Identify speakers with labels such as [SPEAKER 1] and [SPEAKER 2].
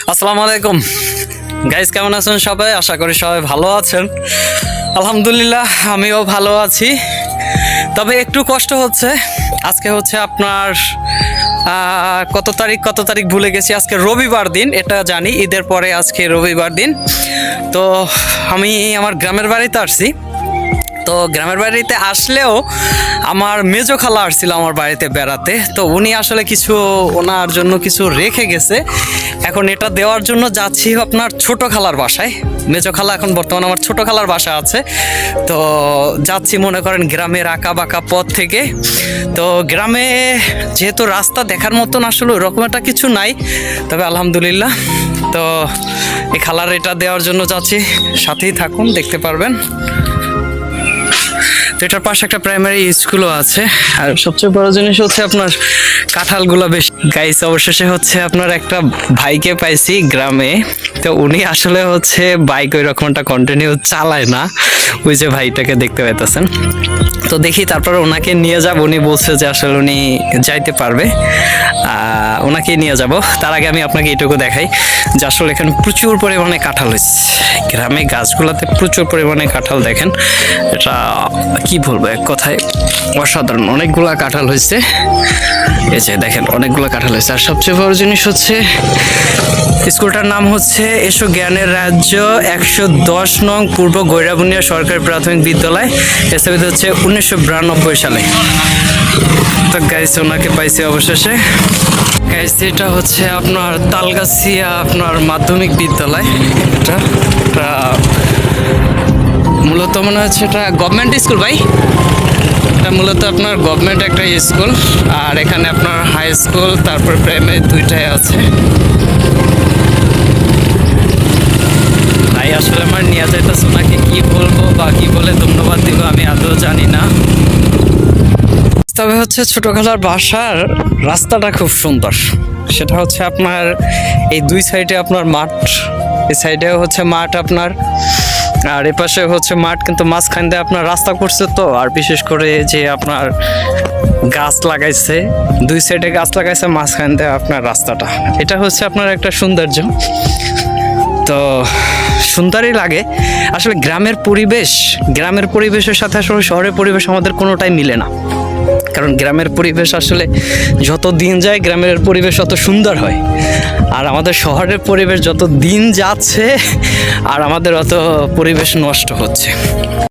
[SPEAKER 1] আসসালামু আলাইকুম গাইস, কেমন আছেন সবাই? আশা করি সবাই ভালো আছেন। আলহামদুলিল্লাহ আমিও ভালো আছি, তবে একটু কষ্ট হচ্ছে। আজকে হচ্ছে আপনার কত তারিখ ভুলে গেছি। আজকে রবিবার দিন, এটা জানি, ঈদের পরে আজকে রবিবার দিন। তো আমি আমার গ্রামের বাড়িতে আসছি। তো গ্রামের বাড়িতে আসলেও আমার মেজো খালা আসছিল আমার বাড়িতে বেড়াতে। তো উনি আসলে ওনার জন্য কিছু রেখে গেছে। এখন এটা দেওয়ার জন্য যাচ্ছি আপনার ছোট খালার বাসায়। মেজো খালা এখন বর্তমানে আমার ছোট খালার বাসা আছে। তো যাচ্ছি মনে করেন গ্রামের আঁকা বাঁকা পথ থেকে। তো গ্রামে যেহেতু রাস্তা দেখার মতন আসলে ওরকম একটা কিছু নাই, তবে আলহামদুলিল্লাহ। তো এই খালার এটা দেওয়ার জন্য যাচ্ছি, সাথেই থাকুন, দেখতে পারবেন। তো এটার পাশে একটা প্রাইমারি স্কুলও আছে। আর সবচেয়ে বড় জিনিস হচ্ছে আপনার কাঁঠালগুলো বেশি। গাইস, অবশেষে হচ্ছে আপনার একটা ভাইকে পাইছি গ্রামে। তো উনি আসলে হচ্ছে বাইক ওই রকমটা কন্টিনিউ চালায় না, ওই যে ভাইটাকে দেখতে পাইতেছেন। তো দেখি তারপর ওনাকে নিয়ে যাব। উনি বলছে যে আসলে উনি যাইতে পারবে, ওনাকে নিয়ে যাব। তার আগে আমি আপনাকে এটুকু দেখাই যে আসলে এখানে প্রচুর পরিমাণে কাঁঠাল হয়েছে। গ্রামে গাছগুলোতে প্রচুর পরিমাণে কাঁঠাল, দেখেন, এটা কি বলবো, এক কথায় অসাধারণ। অনেকগুলা কাঁঠাল হয়েছে, এই যে দেখেন অনেকগুলো কাঁঠাল হয়েছে। আর সবচেয়ে বড় জিনিস হচ্ছে স্কুলটার নাম হচ্ছে এসো জ্ঞানের রাজ্য 110 নং পূর্ব গৈরাবুনিয়া সরকারি প্রাথমিক বিদ্যালয়। স্থাপিত হচ্ছে 1992 সালে। তো গাইস, ওনাকে পাইছি অবশেষে। গাইস, এটা হচ্ছে আপনার তালগাছিয়া আপনার মাধ্যমিক বিদ্যালয়। এটা মূলত মনে হচ্ছে এটা গভর্নমেন্ট স্কুল ভাই। এটা মূলত আপনার গভর্নমেন্ট একটা স্কুল। আর এখানে আপনার হাই স্কুল, তারপর প্রাইমারি দুইটাই আছে। ভাই আসলে আমার নিয়ে যাইতেছে, ওনাকে কি বলবো বা কি বলে ধন্যবাদ দিব আমি আদৌ জানি না। তবে হচ্ছে ছোট খালার বাসার রাস্তাটা খুব সুন্দর। সেটা হচ্ছে আপনার এই দুই সাইডে আপনার মাঠ, এই সাইডেও হচ্ছে মাঠ আপনার, আর এ পাশে হচ্ছে মাঠ, কিন্তু মাঝখান দিয়ে আপনার রাস্তা করছে। তো আর বিশেষ করে যে আপনার গাছ লাগাইছে, দুই সাইডে গাছ লাগাইছে, মাঝখান দিয়ে আপনার রাস্তাটা, এটা হচ্ছে আপনার একটা সৌন্দর্য। তো সুন্দরই লাগে আসলে। গ্রামের পরিবেশের সাথে আসলে শহরের পরিবেশ আমাদের কোনোটাই মিলে না। কারণ গ্রামের পরিবেশ আসলে যত দিন যায় গ্রামের পরিবেশ তত সুন্দর হয়, আর আমাদের শহরের পরিবেশ যত দিন যাচ্ছে আর আমাদের অত পরিবেশ নষ্ট হচ্ছে।